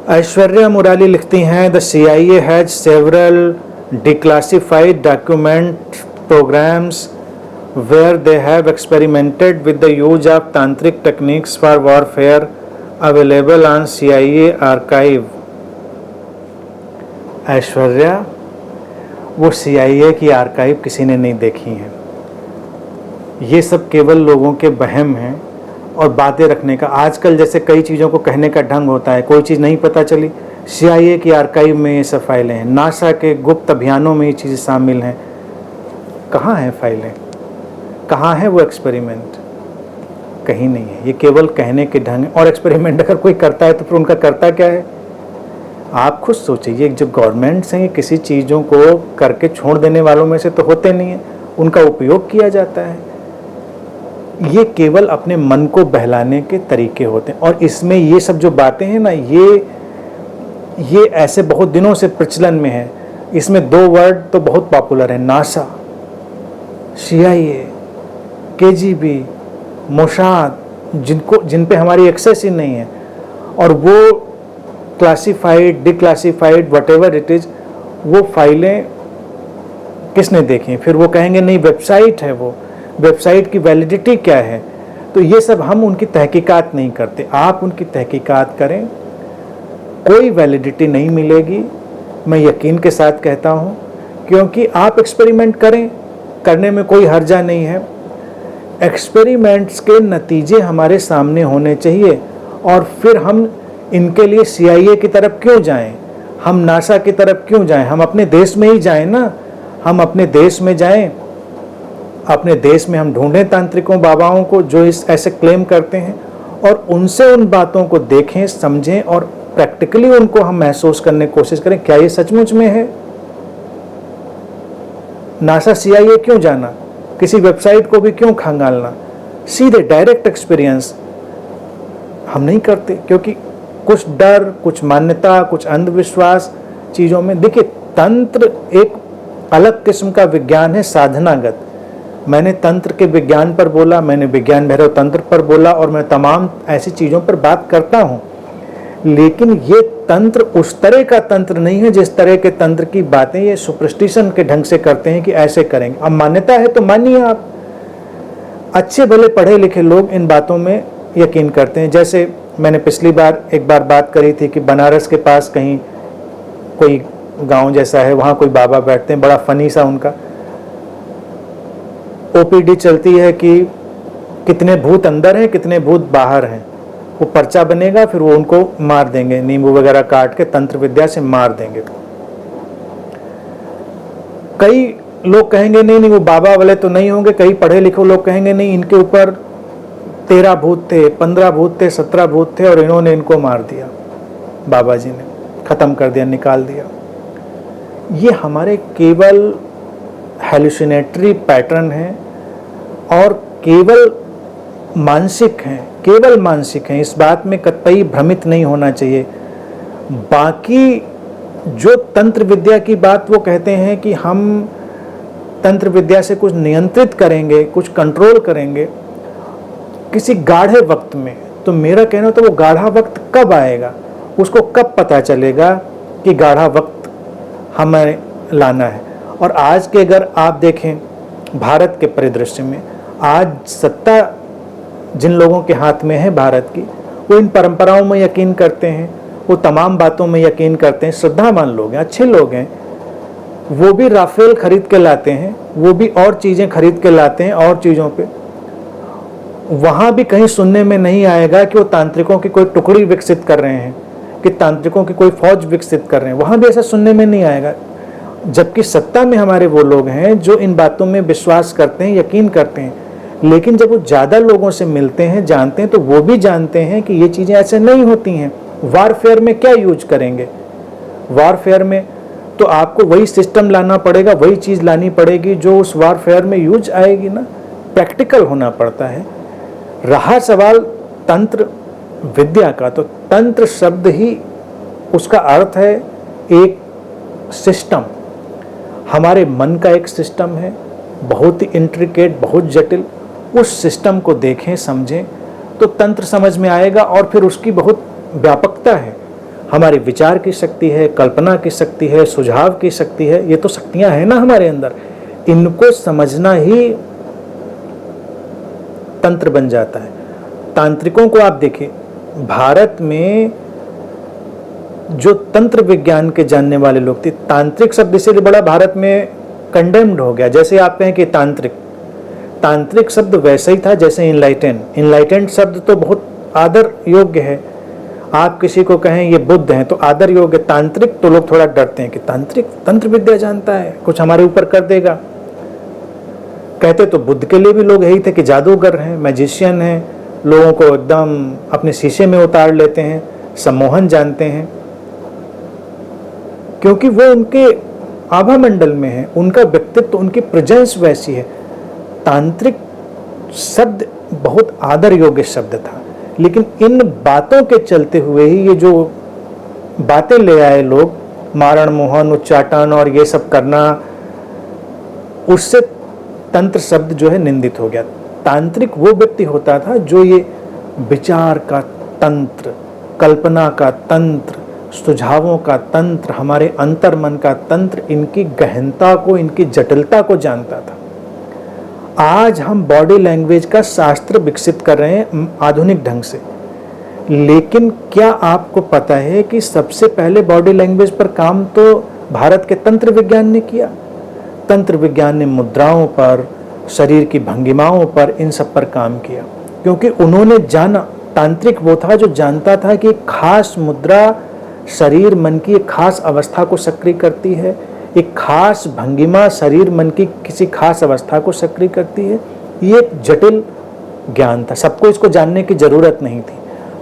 ऐश्वर्या मुराली लिखती हैं, the CIA has several declassified document programs where they have experimented with the use of tantric techniques for warfare available on CIA archive. Aishwarya, वो CIA की archive किसी ने नहीं देखी है। ये सब केवल लोगों के वहम हैं और बातें रखने का। आजकल जैसे कई चीज़ों को कहने का ढंग होता है, कोई चीज़ नहीं पता चली, CIA की आर्काइव में ये सब फाइलें हैं, नासा के गुप्त अभियानों में ये चीज़ें शामिल हैं। कहाँ हैं फाइलें, कहाँ है वो एक्सपेरिमेंट? कहीं नहीं है। ये केवल कहने के ढंग है। और एक्सपेरिमेंट अगर कोई करता है तो फिर उनका करता क्या है? आप खुद सोचिए, जो गवर्नमेंट्स हैं ये किसी चीज़ों को करके छोड़ देने वालों में से तो होते नहीं हैं, उनका उपयोग किया जाता है। ये केवल अपने मन को बहलाने के तरीके होते हैं। और इसमें ये सब जो बातें हैं ना, ये ऐसे बहुत दिनों से प्रचलन में है। इसमें दो वर्ड तो बहुत पॉपुलर है, नासा, CIA, KGB, मोसाद, जिन पे हमारी एक्सेस ही नहीं है। और वो classified, declassified, whatever it is, वो फाइलें किसने देखी? फिर वो कहेंगे नहीं, वेबसाइट है, वो वेबसाइट की वैलिडिटी क्या है? तो ये सब हम उनकी तहकीकात नहीं करते। आप उनकी तहकीकात करें, कोई वैलिडिटी नहीं मिलेगी, मैं यकीन के साथ कहता हूँ। क्योंकि आप एक्सपेरिमेंट करें, करने में कोई हर्जा नहीं है। एक्सपेरिमेंट्स के नतीजे हमारे सामने होने चाहिए। और फिर हम इनके लिए CIA की तरफ क्यों जाएं? हम नासा की तरफ क्यों जाएं? हम अपने देश में ही जाएं ना। हम अपने देश में जाएं, अपने देश में हम ढूंढें तांत्रिकों, बाबाओं को जो इस ऐसे क्लेम करते हैं, और उनसे उन बातों को देखें, समझें और प्रैक्टिकली उनको हम महसूस करने की कोशिश करें, क्या ये सचमुच में है? नासा CIA क्यों जाना? किसी वेबसाइट को भी क्यों खंगालना? सीधे डायरेक्ट एक्सपीरियंस हम नहीं करते, क्योंकि कुछ डर, कुछ मान्यता, कुछ अंधविश्वास चीज़ों में। देखिए, तंत्र एक अलग किस्म का विज्ञान है, साधनागत। मैंने तंत्र के विज्ञान पर बोला, मैंने विज्ञान भैरव तंत्र पर बोला, और मैं तमाम ऐसी चीज़ों पर बात करता हूँ। लेकिन ये तंत्र उस तरह का तंत्र नहीं है जिस तरह के तंत्र की बातें ये सुपरस्टिशन के ढंग से करते हैं कि ऐसे करेंगे। अब मान्यता है तो मानिए आप। अच्छे भले पढ़े लिखे लोग इन बातों में यकीन करते हैं। जैसे मैंने पिछली बार एक बार बात करी थी कि बनारस के पास कहीं कोई गांव जैसा है, वहाँ कोई बाबा बैठते हैं, बड़ा फनी सा उनका OPD चलती है कि कितने भूत अंदर हैं, कितने भूत बाहर हैं। वो पर्चा बनेगा, फिर वो उनको मार देंगे, नींबू वगैरह काट के तंत्र विद्या से मार देंगे। कई लोग कहेंगे नहीं नहीं वो बाबा वाले तो नहीं होंगे। कई पढ़े लिखे लोग कहेंगे नहीं, इनके ऊपर 13 भूत थे, 15 भूत थे, 17 भूत थे और इन्होंने इनको मार दिया, बाबा जी ने खत्म कर दिया, निकाल दिया। ये हमारे केवल हेलुसिनेटरी पैटर्न है और केवल मानसिक हैं, केवल मानसिक हैं। इस बात में कतई भ्रमित नहीं होना चाहिए। बाकी जो तंत्र विद्या की बात वो कहते हैं कि हम तंत्र विद्या से कुछ नियंत्रित करेंगे, कुछ कंट्रोल करेंगे किसी गाढ़े वक्त में, तो मेरा कहना तो वो गाढ़ा वक्त कब आएगा, उसको कब पता चलेगा कि गाढ़ा वक्त हमें लाना है। और आज के अगर आप देखें भारत के परिदृश्य में, आज सत्ता जिन लोगों के हाथ में है भारत की, वो इन परंपराओं में यकीन करते हैं, वो तमाम बातों में यकीन करते हैं, श्रद्धावान लोग हैं, अच्छे लोग हैं। वो भी राफेल खरीद के लाते हैं, वो भी और चीज़ें खरीद के लाते हैं और चीज़ों पे। वहाँ भी कहीं सुनने में नहीं आएगा कि वो तांत्रिकों की कोई टुकड़ी विकसित कर रहे हैं, कि तांत्रिकों की कोई फौज विकसित कर रहे हैं। वहाँ भी ऐसा सुनने में नहीं आएगा। जबकि सत्ता में हमारे वो लोग हैं जो इन बातों में विश्वास करते हैं, यकीन करते हैं। लेकिन जब वो ज़्यादा लोगों से मिलते हैं, जानते हैं, तो वो भी जानते हैं कि ये चीज़ें ऐसे नहीं होती हैं। वारफेयर में क्या यूज करेंगे? वारफेयर में तो आपको वही सिस्टम लाना पड़ेगा, वही चीज़ लानी पड़ेगी जो उस वारफेयर में यूज आएगी ना। प्रैक्टिकल होना पड़ता है। रहा सवाल तंत्र विद्या का, तो तंत्र शब्द ही उसका अर्थ है एक सिस्टम। हमारे मन का एक सिस्टम है, बहुत ही इंट्रिकेट, बहुत जटिल। उस सिस्टम को देखें, समझें, तो तंत्र समझ में आएगा। और फिर उसकी बहुत व्यापकता है। हमारे विचार की शक्ति है, कल्पना की शक्ति है, सुझाव की शक्ति है, ये तो शक्तियां हैं ना हमारे अंदर। इनको समझना ही तंत्र बन जाता है। तांत्रिकों को आप देखिए, भारत में जो तंत्र विज्ञान के जानने वाले लोग थे, तांत्रिक शब्द इसलिए बड़ा भारत में कंडेम्ड हो गया। जैसे आप कहें कि तांत्रिक शब्द वैसे ही था जैसे इनलाइटेंड शब्द तो बहुत आदर योग्य है। आप किसी को कहें ये बुद्ध हैं तो आदर योग्य। तांत्रिक तो लोग थोड़ा डरते हैं कि तांत्रिक तंत्र विद्या जानता है, कुछ हमारे ऊपर कर देगा। कहते तो बुद्ध के लिए भी लोग यही थे कि जादूगर हैं, मैजिशियन हैं, लोगों को एकदम अपने शीशे में उतार लेते हैं, सम्मोहन जानते हैं, क्योंकि वो उनके आभा मंडल में है, उनका व्यक्तित्व, उनकी प्रेजेंस वैसी है। तांत्रिक शब्द बहुत आदर योग्य शब्द था, लेकिन इन बातों के चलते हुए ही ये जो बातें ले आए लोग, मारण मोहन, उच्चाटन और ये सब करना, उससे तंत्र शब्द जो है निंदित हो गया। तांत्रिक वो व्यक्ति होता था जो ये विचार का तंत्र, कल्पना का तंत्र, सुझावों का तंत्र, हमारे अंतर्मन का तंत्र, इनकी गहनता को, इनकी जटिलता को जानता था। आज हम बॉडी लैंग्वेज का शास्त्र विकसित कर रहे हैं आधुनिक ढंग से, लेकिन क्या आपको पता है कि सबसे पहले बॉडी लैंग्वेज पर काम तो भारत के तंत्र विज्ञान ने किया। तंत्र विज्ञान ने मुद्राओं पर, शरीर की भंगिमाओं पर, इन सब पर काम किया, क्योंकि उन्होंने जाना, तांत्रिक वो था जो जानता था कि एक खास मुद्रा शरीर मन की एक खास अवस्था को सक्रिय करती है, एक खास भंगिमा शरीर मन की किसी खास अवस्था को सक्रिय करती है। ये एक जटिल ज्ञान था, सबको इसको जानने की जरूरत नहीं थी।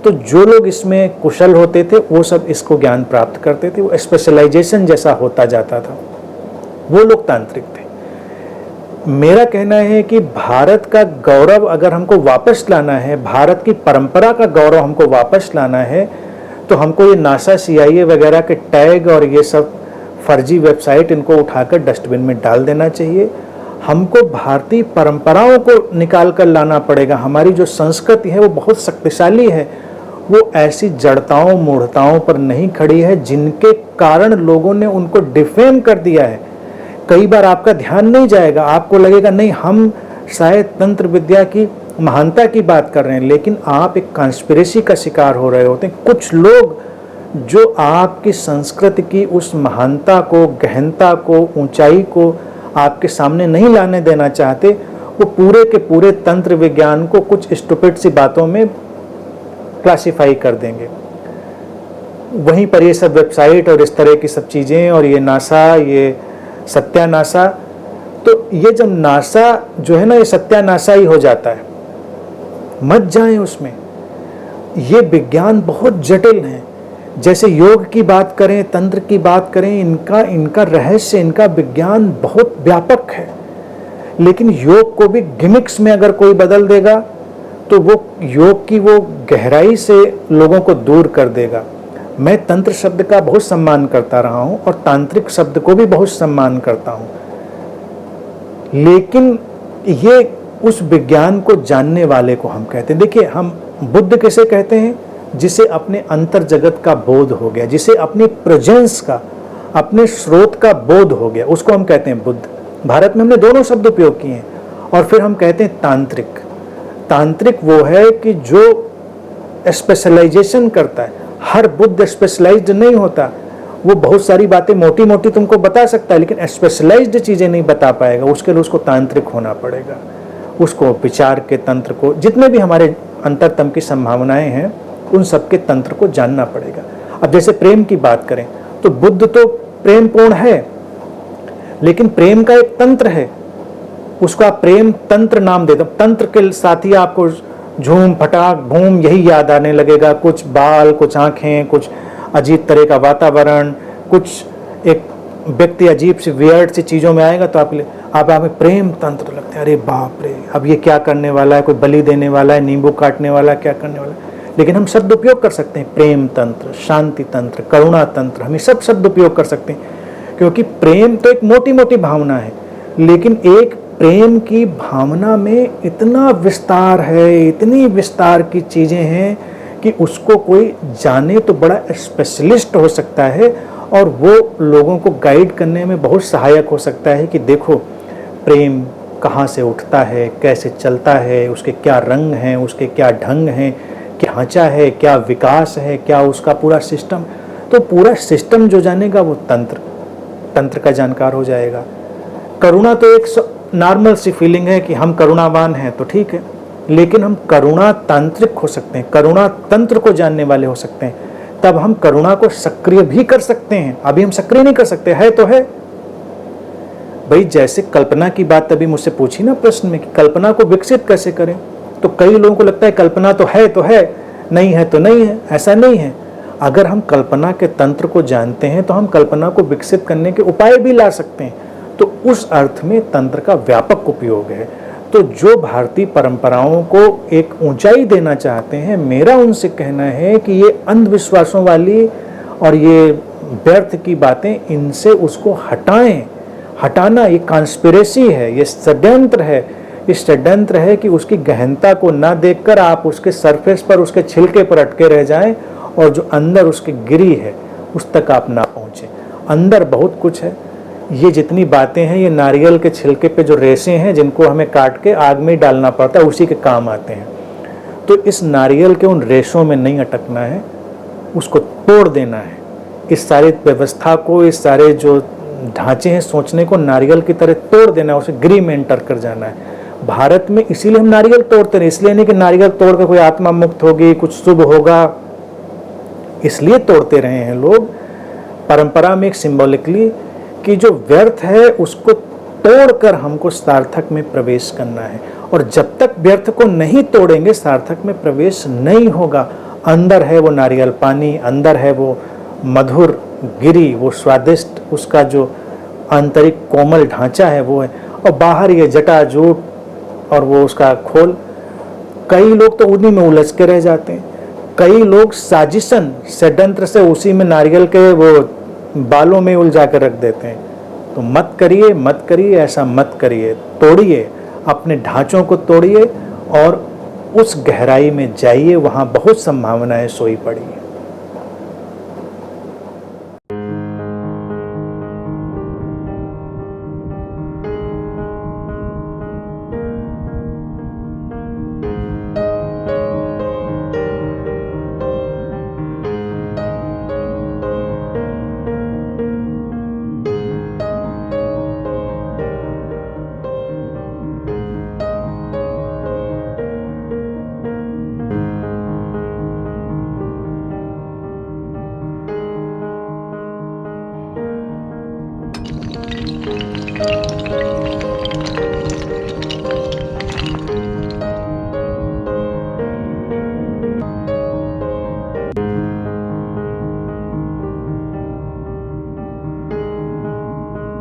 तो जो लोग इसमें कुशल होते थे वो सब इसको ज्ञान प्राप्त करते थे, वो स्पेशलाइजेशन जैसा होता जाता था, वो लोग तांत्रिक थे। मेरा कहना है कि भारत का गौरव अगर हमको वापस लाना है, भारत की परंपरा का गौरव हमको वापस लाना है, तो हमको ये नासा, CIA वगैरह के टैग और ये सब फर्जी वेबसाइट, इनको उठाकर डस्टबिन में डाल देना चाहिए। हमको भारतीय परंपराओं को निकाल कर लाना पड़ेगा। हमारी जो संस्कृति है वो बहुत शक्तिशाली है, वो ऐसी जड़ताओं, मूढ़ताओं पर नहीं खड़ी है जिनके कारण लोगों ने उनको डिफेम कर दिया है। कई बार आपका ध्यान नहीं जाएगा, आपको लगेगा नहीं हम शायद तंत्र विद्या की महानता की बात कर रहे हैं, लेकिन आप एक कॉन्स्पिरेसी का शिकार हो रहे होते हैं। कुछ लोग जो आपकी संस्कृति की उस महानता को, गहनता को, ऊंचाई को आपके सामने नहीं लाने देना चाहते, वो पूरे के पूरे तंत्र विज्ञान को कुछ स्टूपिड सी बातों में क्लासिफाई कर देंगे। वहीं पर ये सब वेबसाइट और इस तरह की सब चीज़ें और ये नासा, ये सत्यानासा, तो ये जब नासा जो है ना, ये सत्यानासा ही हो जाता है। मत जाएं उसमें, ये विज्ञान बहुत जटिल है। जैसे योग की बात करें, तंत्र की बात करें, इनका रहस्य, इनका विज्ञान बहुत व्यापक है, लेकिन योग को भी गिमिक्स में अगर कोई बदल देगा तो वो योग की वो गहराई से लोगों को दूर कर देगा। मैं तंत्र शब्द का बहुत सम्मान करता रहा हूं और तांत्रिक शब्द को भी बहुत सम्मान करता हूं, लेकिन ये उस विज्ञान को जानने वाले को हम कहते हैं। देखिए, हम बुद्ध किसे कहते हैं? जिसे अपने अंतर जगत का बोध हो गया, जिसे अपनी प्रेजेंस का, अपने स्रोत का बोध हो गया, उसको हम कहते हैं बुद्ध। भारत में हमने दोनों शब्द उपयोग किए हैं। और फिर हम कहते हैं तांत्रिक। तांत्रिक वो है कि जो स्पेशलाइजेशन करता है। हर बुद्ध स्पेशलाइज्ड नहीं होता, वो बहुत सारी बातें मोटी मोटी तुमको बता सकता है, लेकिन स्पेशलाइज्ड चीज़ें नहीं बता पाएगा। उसके लिए उसको तांत्रिक होना पड़ेगा, उसको विचार के तंत्र को, जितने भी हमारे अंतरतम की संभावनाएं हैं, उन सब के तंत्र को जानना पड़ेगा। अब जैसे प्रेम की बात करें तो बुद्ध तो प्रेम पूर्ण है, लेकिन प्रेम का एक तंत्र है, उसको आप प्रेम तंत्र नाम दे दो। तंत्र के साथ ही आपको झूम फटाक भूम यही याद आने लगेगा, कुछ बाल, कुछ आंखें, कुछ अजीब तरह का वातावरण, कुछ एक व्यक्ति अजीब सी वियर्ड सी चीज़ों में आएगा तो आप हमें प्रेम तंत्र लगते हैं। अरे बाप रे, अब ये क्या करने वाला है, कोई बलि देने वाला है, नींबू काटने वाला है, क्या करने वाला है। लेकिन हम शब्द उपयोग कर सकते हैं, प्रेम तंत्र, शांति तंत्र, करुणा तंत्र, हम ये सब शब्द उपयोग कर सकते हैं, क्योंकि प्रेम तो एक मोटी मोटी भावना है, लेकिन एक प्रेम की भावना में इतना विस्तार है, इतनी विस्तार की चीज़ें हैं कि उसको कोई जाने तो बड़ा स्पेशलिस्ट हो सकता है और वो लोगों को गाइड करने में बहुत सहायक हो सकता है कि देखो प्रेम कहाँ से उठता है, कैसे चलता है, उसके क्या रंग हैं, उसके क्या ढंग हैं, क्या ढांचा है, क्या विकास है, क्या उसका पूरा सिस्टम। तो पूरा सिस्टम जो जानेगा वो तंत्र का जानकार हो जाएगा। करुणा तो एक नॉर्मल सी फीलिंग है कि हम करुणावान हैं तो ठीक है, लेकिन हम करुणा तांत्रिक हो सकते हैं, करुणा तंत्र को जानने वाले हो सकते हैं, तब हम करुणा को सक्रिय भी कर सकते हैं। अभी हम सक्रिय नहीं कर सकते, है तो है भाई। जैसे कल्पना की बात अभी मुझसे पूछी ना प्रश्न में कि कल्पना को विकसित कैसे करें, तो कई लोगों को लगता है कल्पना तो है, नहीं है तो नहीं है। ऐसा नहीं है। अगर हम कल्पना के तंत्र को जानते हैं तो हम कल्पना को विकसित करने के उपाय भी ला सकते हैं। तो उस अर्थ में तंत्र का व्यापक उपयोग है। तो जो भारतीय परंपराओं को एक ऊंचाई देना चाहते हैं, मेरा उनसे कहना है कि ये अंधविश्वासों वाली और ये व्यर्थ की बातें, इनसे उसको हटाना ये कॉन्स्पिरेसी है, ये षड्यंत्र है। इस षड्यंत्र है कि उसकी गहनता को ना देखकर आप उसके सरफेस पर, उसके छिलके पर अटके रह जाएं और जो अंदर उसके गिरी है उस तक आप ना पहुँचें। अंदर बहुत कुछ है। ये जितनी बातें हैं ये नारियल के छिलके पे जो रेशे हैं जिनको हमें काट के आग में डालना पड़ता है, उसी के काम आते हैं। तो इस नारियल के उन रेशों में नहीं अटकना है, उसको तोड़ देना है। इस सारी व्यवस्था को, इस सारे जो ढांचे हैं सोचने को नारियल की तरह तोड़ देना है, उसे गिरी में एंटर कर जाना है। भारत में इसीलिए हम नारियल तोड़ते हैं, इसलिए नहीं कि नारियल तोड़ कर कोई आत्मा मुक्त होगी, कुछ शुभ होगा, इसलिए तोड़ते रहे हैं लोग। परंपरा में एक सिंबॉलिकली कि जो व्यर्थ है उसको तोड़कर हमको सार्थक में प्रवेश करना है। और जब तक व्यर्थ को नहीं तोड़ेंगे सार्थक में प्रवेश नहीं होगा। अंदर है वो नारियल पानी, अंदर है वो मधुर गिरी, वो स्वादिष्ट उसका जो आंतरिक कोमल ढांचा है वो है, और बाहर ये जटाजूट और वो उसका खोल। कई लोग तो उन्हीं में उलझ के रह जाते हैं। कई लोग साजिशन षड्यंत्र से उसी में नारियल के वो बालों में उलझा कर रख देते हैं। तो मत करिए, ऐसा मत करिए। तोड़िए, अपने ढांचों को तोड़िए और उस गहराई में जाइए, वहाँ बहुत संभावनाएं सोई पड़ी है।